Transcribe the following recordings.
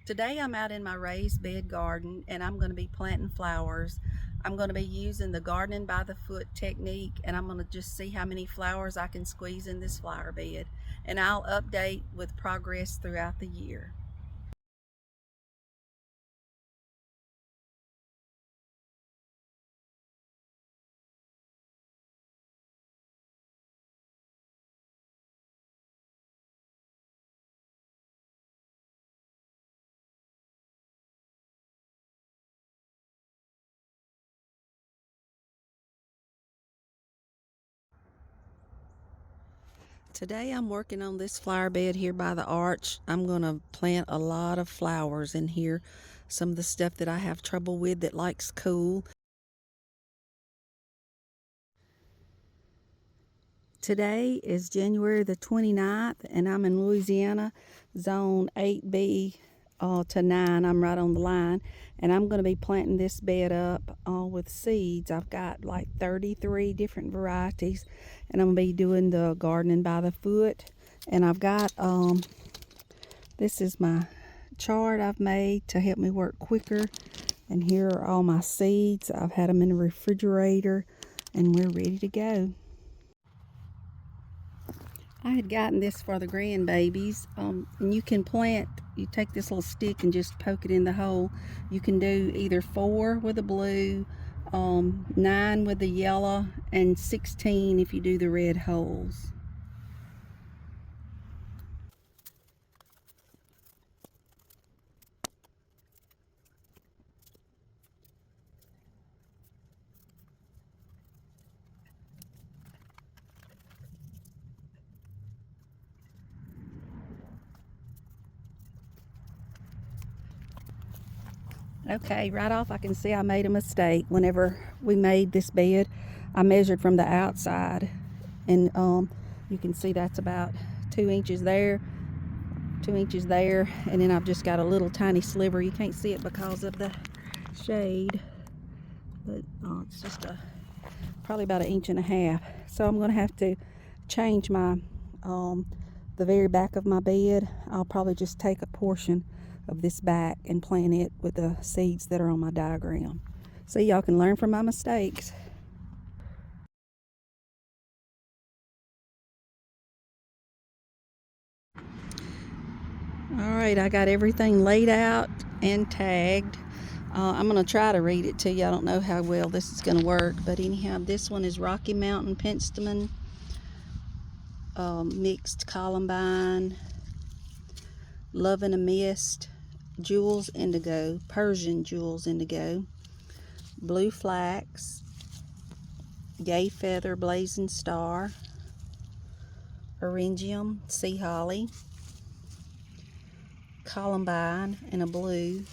Today I'm out in my raised bed garden and I'm going to be planting flowers. I'm going to be using the gardening by the foot technique, and I'm going to just see how many flowers I can squeeze in this flower bed, and I'll update with progress throughout the year. Today I'm working on this flower bed here by the arch. I'm going to plant a lot of flowers in here. Some of the stuff that I have trouble with that likes cool. Today is January the 29th, and I'm in Louisiana, zone 8B to 9. I'm right on the line, and I'm going to be planting this bed up with seeds. I've got like 33 different varieties, and I'm going to be doing the gardening by the foot. And I've got, this is my chart I've made to help me work quicker. And here are all my seeds. I've had them in the refrigerator, and we're ready to go. I had gotten this for the grandbabies, and you can plant, you take this little stick and just poke it in the hole. You can do either 4 with the blue, 9 with the yellow, and 16 if you do the red holes. Okay, right off I can see I made a mistake. Whenever we made this bed, I measured from the outside, and you can see that's about 2 inches there, 2 inches there, and then I've just got a little tiny sliver. You can't see it because of the shade, but it's just probably about 1.5 inches. So I'm going to have to change my the very back of my bed. I'll probably just take a portion of this back and plant it with the seeds that are on my diagram, so y'all can learn from my mistakes. All right, I got everything laid out and tagged. I'm going to try to read it to you. I don't know how well this is going to work, but anyhow, this one is Rocky Mountain Penstemon, mixed columbine, Love in a Mist, Jewels Indigo, Persian Jewels Indigo, Blue Flax, Gay Feather Blazing Star, Eryngium Sea Holly, Columbine in a blue,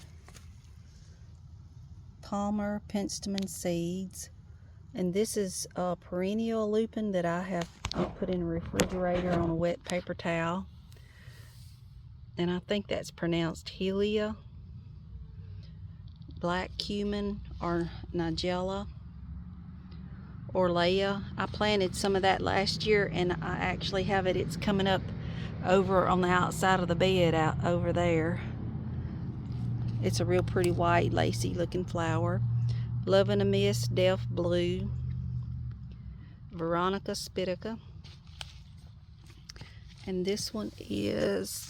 Palmer Penstemon Seeds, and this is a perennial lupin that I have put in a refrigerator on a wet paper towel, and I think that's pronounced Helia, Black Cumin or Nigella, Orlea. I planted some of that last year, and I actually have it. It's coming up over on the outside of the bed out over there. It's a real pretty white lacy looking flower. Love in a Mist, Delft Blue, Veronica Spitica, and this one is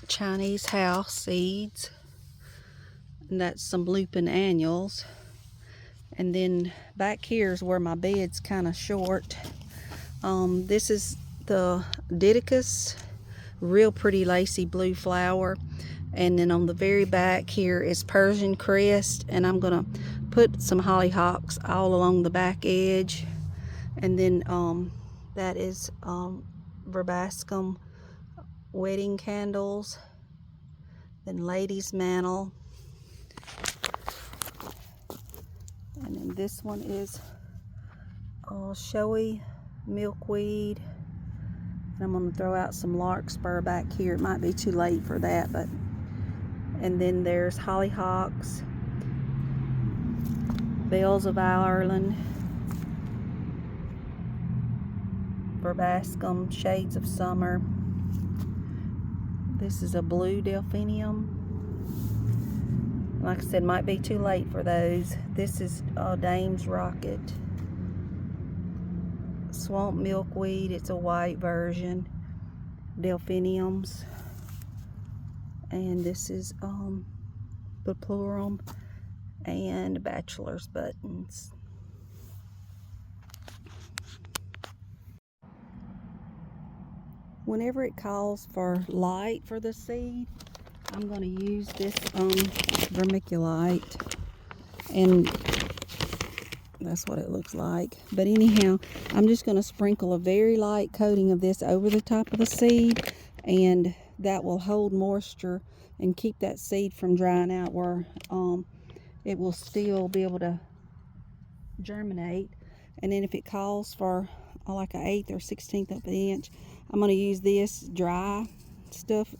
Chinese House Seeds, and that's some lupin annuals. And then back here is where my bed's kind of short. This is the Didicus, real pretty lacy blue flower. And then on the very back here is Persian Crest, and I'm gonna put some hollyhocks all along the back edge. And then that is verbascum wedding candles, then lady's mantle, and then this one is showy milkweed, and I'm going to throw out some larkspur back here. It might be too late for that, but and then there's hollyhocks, bells of Ireland, verbascum, shades of summer. This is a blue delphinium, Like I said, might be too late for those. This is Dame's Rocket. Swamp milkweed, it's a white version. Delphiniums. And this is Beplorum and Bachelor's Buttons. Whenever it calls for light for the seed, I'm going to use this vermiculite, and that's what it looks like. But anyhow, I'm just going to sprinkle a very light coating of this over the top of the seed, and that will hold moisture and keep that seed from drying out, where it will still be able to germinate. And then if it calls for like an 1/8 or 1/16 of an inch, I'm going to use this dry stuff.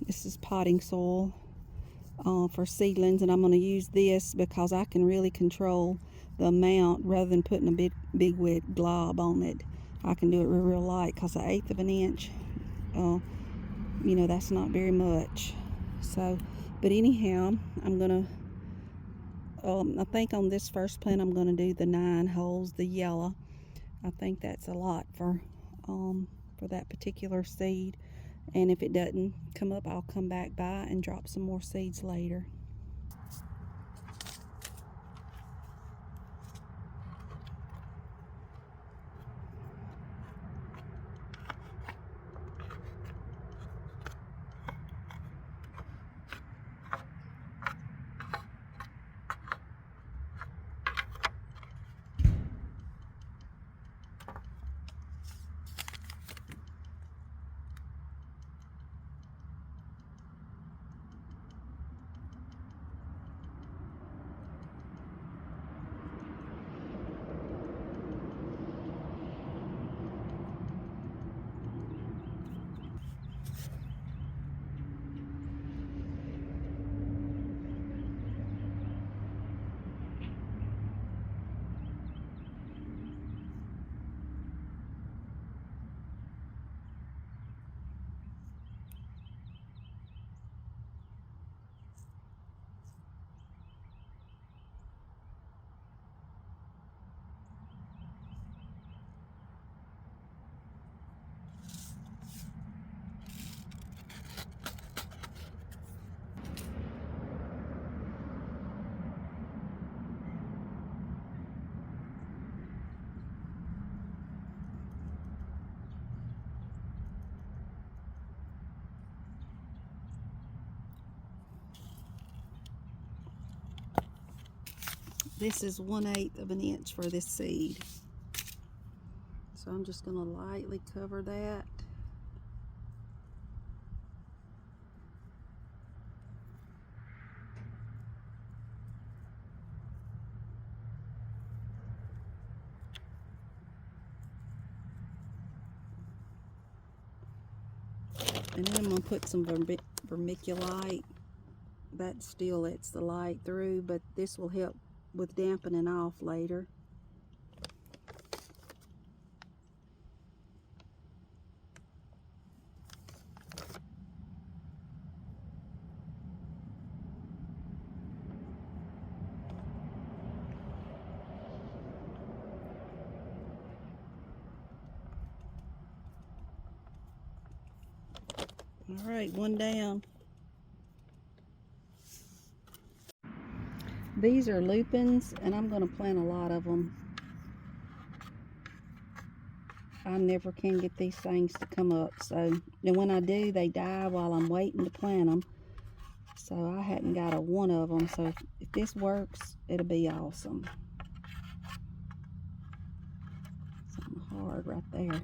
This is potting soil for seedlings, and I'm going to use this because I can really control the amount rather than putting a big wet glob on it. I can do it real light, because 1/8 of an inch, you know, that's not very much. So, but anyhow, I'm gonna I think on this first plant I'm gonna do the 9 holes, the yellow. I think that's a lot for that particular seed, and if it doesn't come up, I'll come back by and drop some more seeds later. This is 1/8 of an inch for this seed. So I'm just going to lightly cover that. And then I'm going to put some vermiculite. That still lets the light through, but this will help with dampening off later. All right, one down. These are lupins, and I'm going to plant a lot of them. I never can get these things to come up, so, and when I do, they die while I'm waiting to plant them. So I hadn't got one of them, so if this works, it'll be awesome. Something hard right there.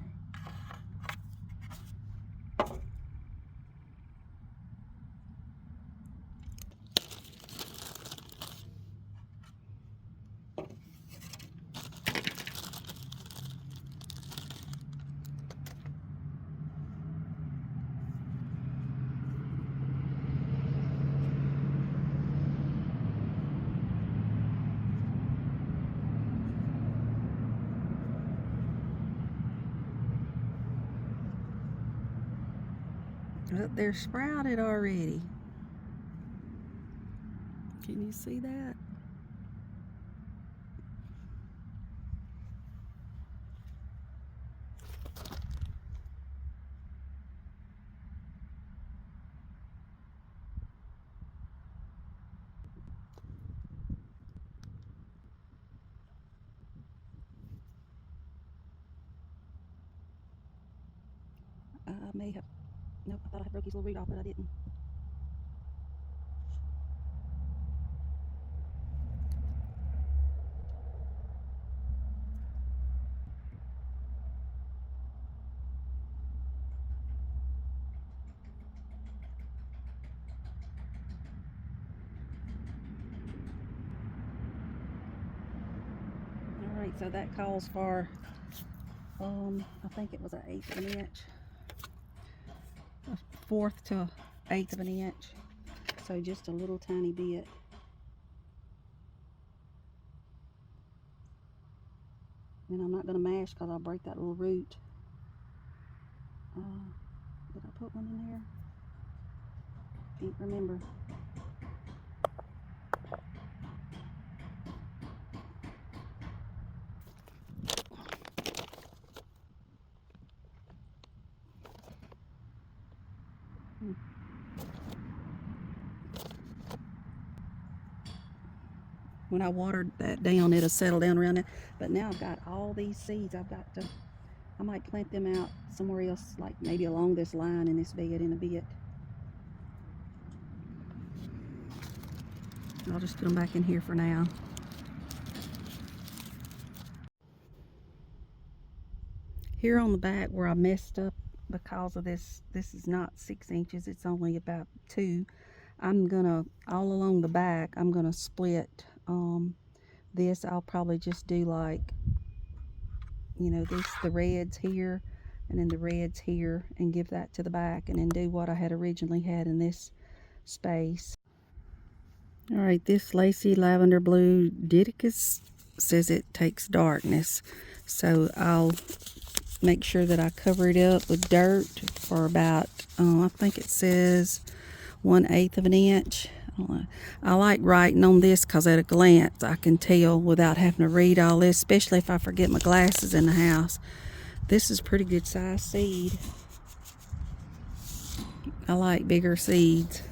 Well, they're sprouted already. Can you see that? I may have, nope, I thought I had broke his little root off, but I didn't. Alright, so that calls for, I think it was an 1/8 of an inch. A 1/4 to 1/8 of an inch. So just a little tiny bit. And I'm not going to mash because I'll break that little root. Did I put one in there? Can't remember. When I watered that down, it'll settle down around it. But now I've got all these seeds. I might plant them out somewhere else, like maybe along this line in this bed in a bit. I'll just put them back in here for now. Here on the back where I messed up because of this is not 6 inches, it's only about 2. I'm gonna, all along the back, I'm gonna split this. I'll probably just do like, you know, this, the reds here, and then the reds here, and give that to the back, and then do what I had originally had in this space. All right, this lacy lavender blue Didicus says it takes darkness, so I'll make sure that I cover it up with dirt for about, I think it says 1/8 of an inch. I like writing on this because at a glance I can tell without having to read all this, especially if I forget my glasses in the house. This is pretty good size seed. I like bigger seeds.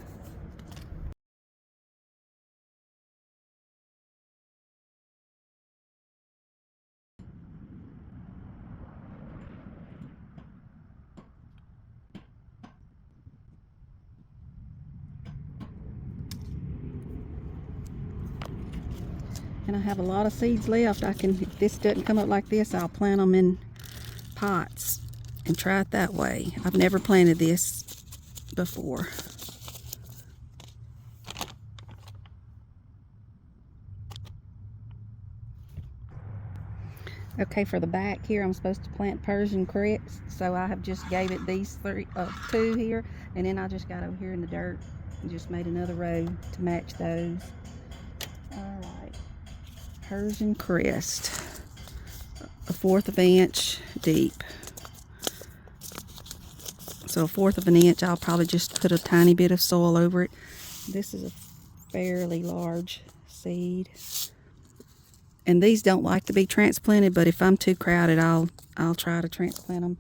And I have a lot of seeds left. If this doesn't come up like this, I'll plant them in pots and try it that way. I've never planted this before. Okay, for the back here, I'm supposed to plant Persian cress, so I have just gave it these 2 here, and then I just got over here in the dirt and just made another row to match those. All right, Persian cress, a 1/4 of an inch deep. So a 1/4 of an inch, I'll probably just put a tiny bit of soil over it. This is a fairly large seed. And these don't like to be transplanted, but if I'm too crowded, I'll try to transplant them.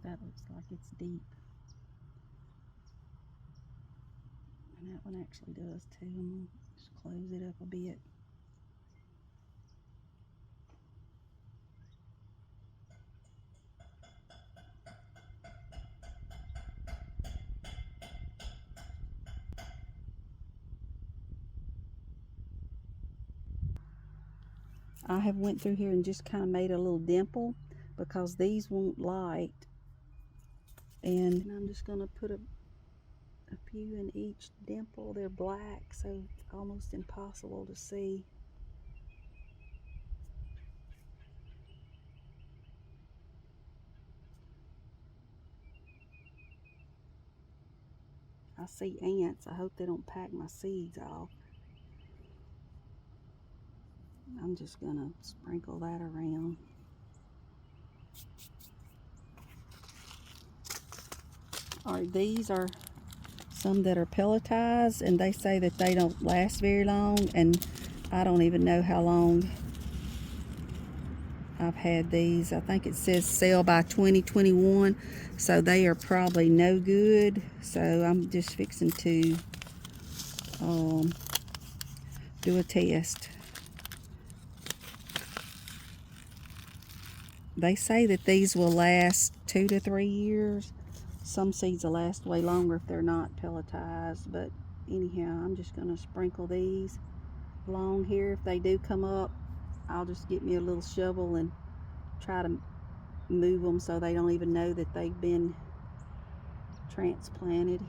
That looks like it's deep. And that one actually does too. I'm going to just close it up a bit. I have went through here and just kind of made a little dimple because these won't light. And I'm just going to put a few in each dimple. They're black, so it's almost impossible to see. I see ants. I hope they don't pack my seeds off. I'm just gonna sprinkle that around. Alright, these are some that are pelletized, and they say that they don't last very long, and I don't even know how long I've had these. I think it says sell by 2021, so they are probably no good. So I'm just fixing to do a test. They say that these will last 2 to 3 years. Some seeds will last way longer if they're not pelletized, but anyhow, I'm just going to sprinkle these along here. If they do come up, I'll just get me a little shovel and try to move them so they don't even know that they've been transplanted.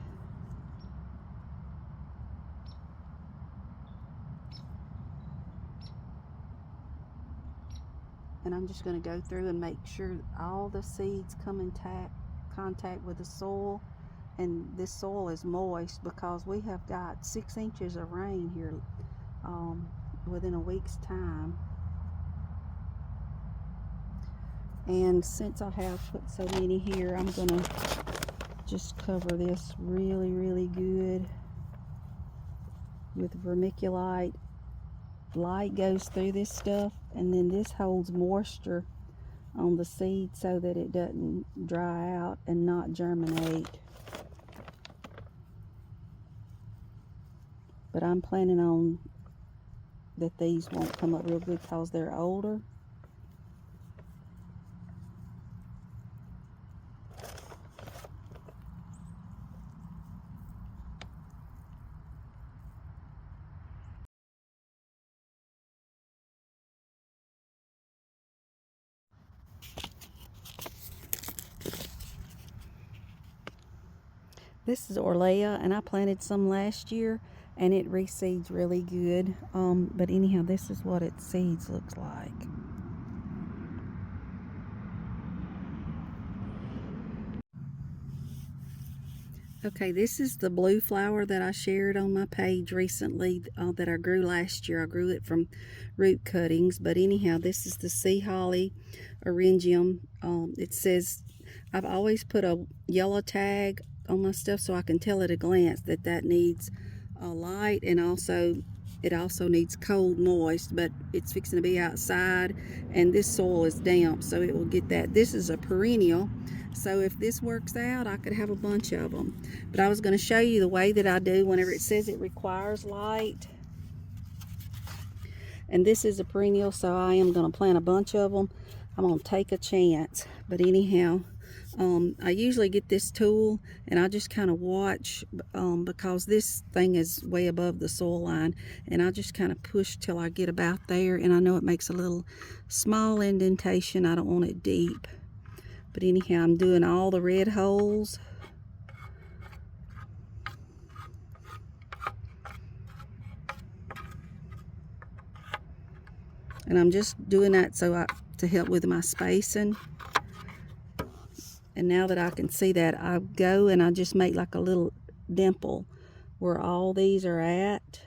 And I'm just going to go through and make sure all the seeds come in contact with the soil, and this soil is moist because we have got 6 inches of rain here within a week's time. And since I have put so many here, I'm going to just cover this really good with vermiculite. Light goes through this stuff, and then this holds moisture on the seed so that it doesn't dry out and not germinate. But I'm planning on that these won't come up real good because they're older. This is Orlea, and I planted some last year, and it reseeds really good. But anyhow, this is what its seeds looks like. Okay, this is the blue flower that I shared on my page recently that I grew last year. I grew it from root cuttings. But anyhow, this is the sea holly orangium. It says, I've always put a yellow tag on my stuff so I can tell at a glance that that needs light, and also it also needs cold moist, but it's fixing to be outside and this soil is damp, so it will get that. This is a perennial, so if this works out, I could have a bunch of them. But I was going to show you the way that I do whenever it says it requires light. And this is a perennial, so I am going to plant a bunch of them. I'm going to take a chance. But anyhow, I usually get this tool and I just kind of watch because this thing is way above the soil line, and I just kind of push till I get about there, and I know it makes a little small indentation. I don't want it deep. But anyhow, I'm doing all the red holes. And I'm just doing that to help with my spacing. And now that I can see that, I go and I just make like a little dimple where all these are at.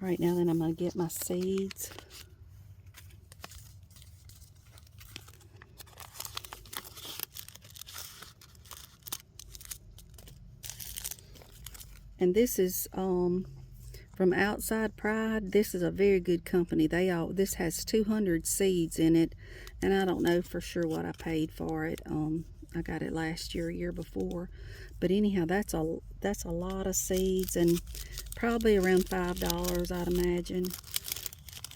Right now, then I'm going to get my seeds. And this is from Outside Pride. This is a very good company. This has 200 seeds in it, and I don't know for sure what I paid for it. I got it last year, year before. But anyhow, that's a lot of seeds, and probably around $5, I'd imagine.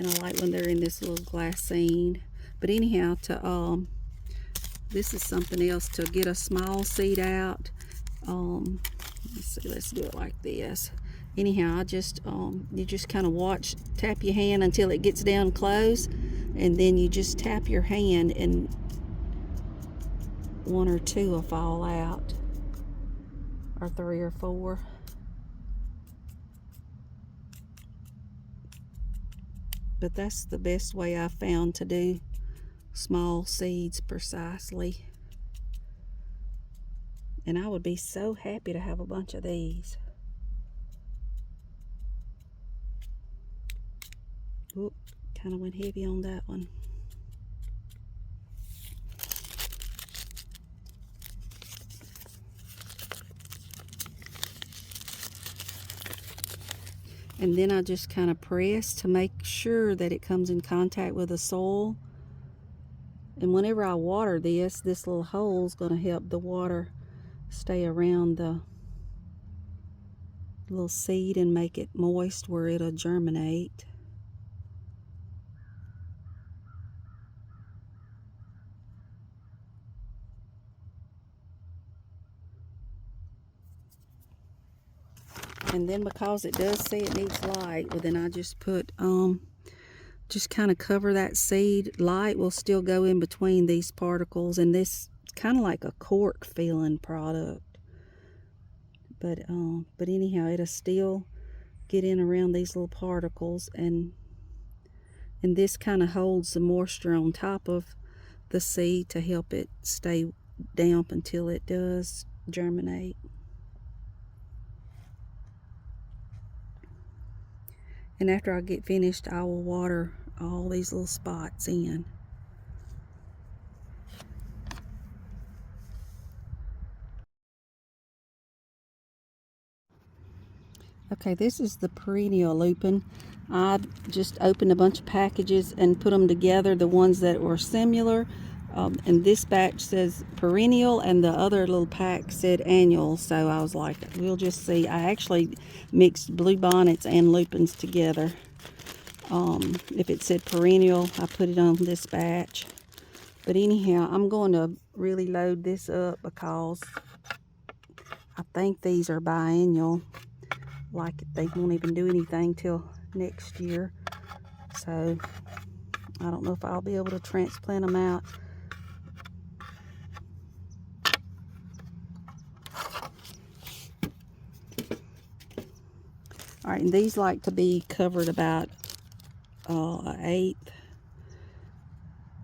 And I like when they're in this little glassine. But anyhow, this is something else to get a small seed out. Let's see, let's do it like this. Anyhow, you just kind of watch, tap your hand until it gets down close, and then you just tap your hand and 1 or 2 will fall out, or 3 or 4. But that's the best way I found to do small seeds precisely. And I would be so happy to have a bunch of these. Oop, kind of went heavy on that one. And then I just kind of press to make sure that it comes in contact with the soil. And whenever I water this little hole is going to help the water stay around the little seed and make it moist where it'll germinate. And then because it does say it needs light, well then I just put just kind of cover that seed. Light will still go in between these particles, and this is kind of like a cork feeling product. But anyhow, it'll still get in around these little particles, and this kind of holds the moisture on top of the seed to help it stay damp until it does germinate. And after I get finished, I will water all these little spots in. Okay, this is the perennial lupin. I just opened a bunch of packages and put them together, the ones that were similar. And this batch says perennial and the other little pack said annual. So I was like, we'll just see. I actually mixed bluebonnets and lupins together. If it said perennial, I put it on this batch. But anyhow, I'm going to really load this up because I think these are biennial. Like they won't even do anything till next year. So I don't know if I'll be able to transplant them out. All right, and these like to be covered about 1/8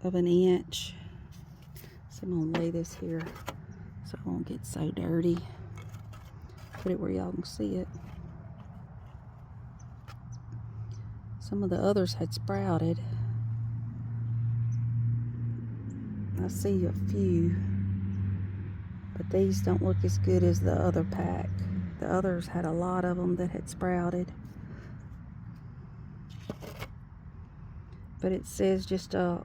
of an inch. So I'm gonna lay this here so it won't get so dirty. Put it where y'all can see it. Some of the others had sprouted. I see a few, but these don't look as good as the other pack. The others had a lot of them that had sprouted. But it says just a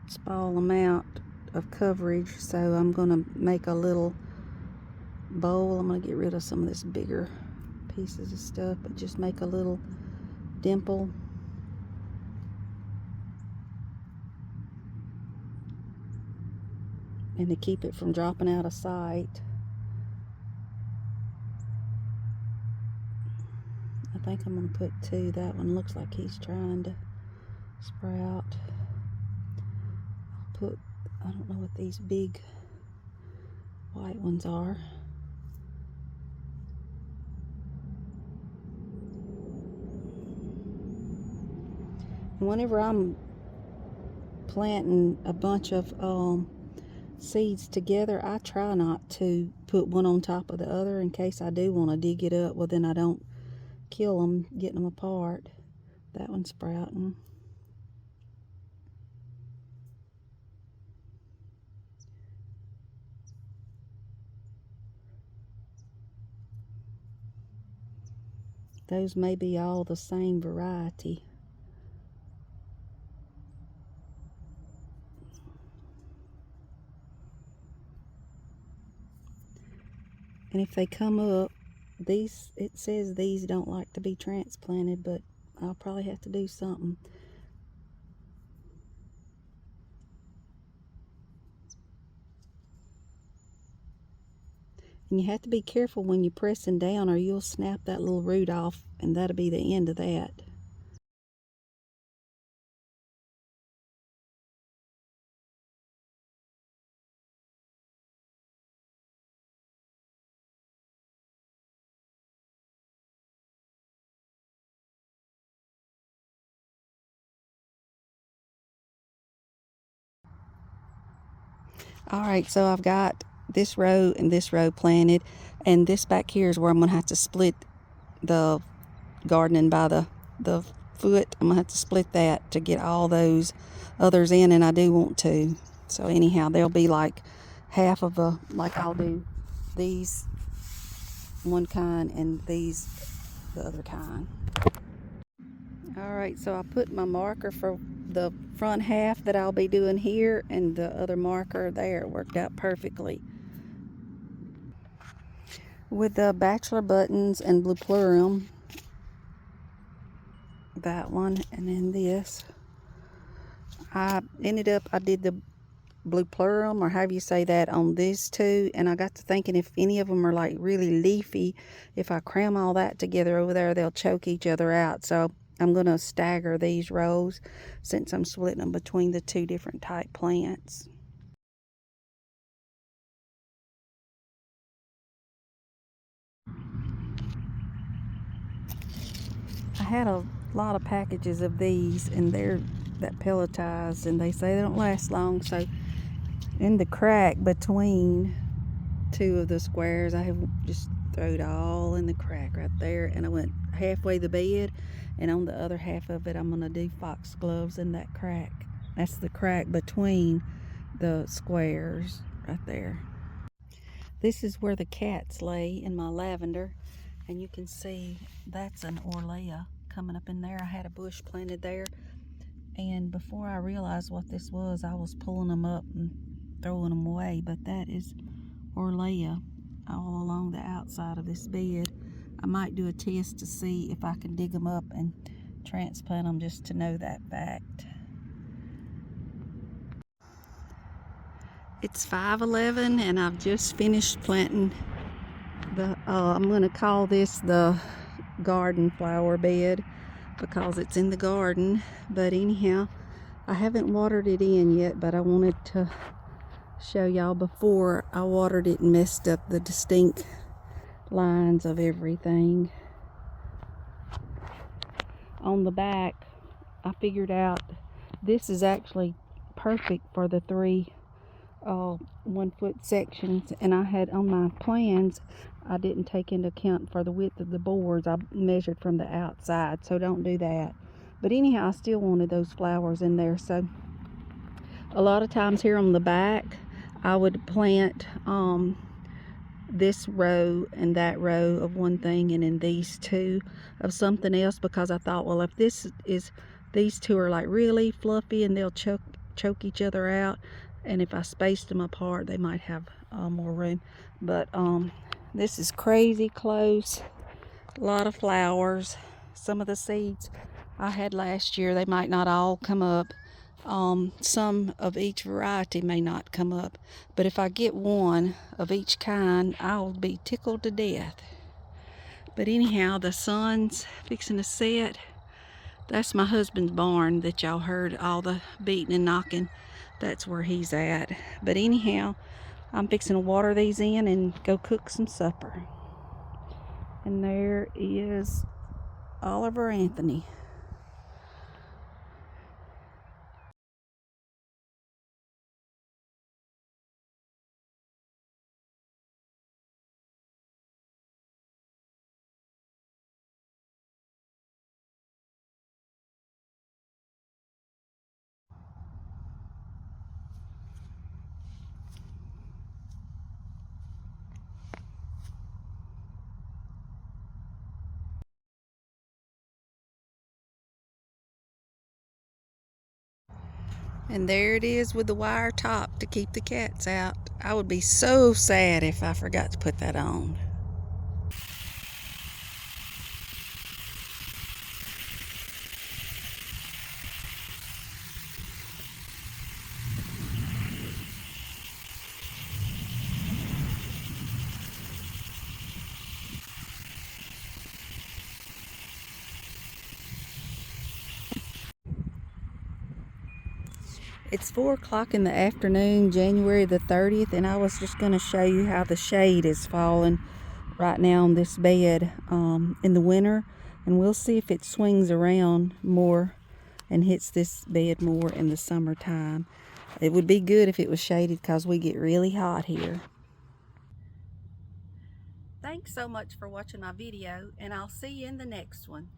small amount of coverage, so I'm gonna make a little bowl. I'm gonna get rid of some of this bigger pieces of stuff, but just make a little dimple. And to keep it from dropping out of sight, I think I'm gonna put 2. That one looks like he's trying to sprout. I'll put, I don't know what these big white ones are. Whenever I'm planting a bunch of seeds together, I try not to put one on top of the other in case I do want to dig it up. Well, then I don't kill them getting them apart. That one's sprouting. Those may be all the same variety. And if they come up, these, it says these don't like to be transplanted, but I'll probably have to do something. And you have to be careful when you're pressing down, or you'll snap that little root off, and that'll be the end of that. All right, so I've got this row and this row planted, and this back here is where I'm gonna have to split the gardening by the foot. I'm gonna have to split that to get all those others in, and I do want to. So anyhow, there'll be like half of a, like I'll do these one kind and these the other kind. All right, so I put my marker for the front half that I'll be doing here, and the other marker there worked out perfectly. With the bachelor buttons and blue plurum, that one, and then this, I did the blue plurum, or however you say that, on these two, and I got to thinking if any of them are like really leafy, if I cram all that together over there, they'll choke each other out. So I'm going to stagger these rows since I'm splitting them between the two different type plants. I had a lot of packages of these, and they're that pelletized, and they say they don't last long. So in the crack between two of the squares, I have just thrown it all in the crack right there, and I went halfway the bed, and on the other half of it I'm gonna do foxgloves in that crack. That's the crack between the squares right there. This is where the cats lay in my lavender, and you can see that's an Orlea coming up in there. I had a bush planted there, and before I realized what this was, I was pulling them up and throwing them away, but that is Orlea all along the outside of this bed. I might do a test to see if I can dig them up and transplant them, just to know that fact. It's 5:11 and I've just finished planting the I'm going to call this the garden flower bed because it's in the garden. But anyhow, I haven't watered it in yet, but I wanted to show y'all before I watered it and messed up the distinct lines of everything. On the back, I figured out this is actually perfect for the 3 1 foot sections, and I had on my plans, I didn't take into account for the width of the boards. I measured from the outside, so don't do that. But anyhow, I still wanted those flowers in there. So a lot of times here on the back, I would plant this row and that row of one thing, and then these two of something else, because I thought, well, if these two are like really fluffy and they'll choke each other out, and if I spaced them apart, they might have more room. But this is crazy close. A lot of flowers. Some of the seeds I had last year, they might not all come up. Some of each variety may not come up, but if I get one of each kind, I'll be tickled to death. But anyhow, the sun's fixing to set. That's my husband's barn that y'all heard all the beating and knocking. That's where he's at. But anyhow, I'm fixing to water these in and go cook some supper. And there is Oliver Anthony. And there it is with the wire top to keep the cats out. I would be so sad if I forgot to put that on. It's 4 o'clock in the afternoon, January the 30th, and I was just going to show you how the shade is falling right now on this bed in the winter, and we'll see if it swings around more and hits this bed more in the summertime. It would be good if it was shaded because we get really hot here. Thanks so much for watching my video, and I'll see you in the next one.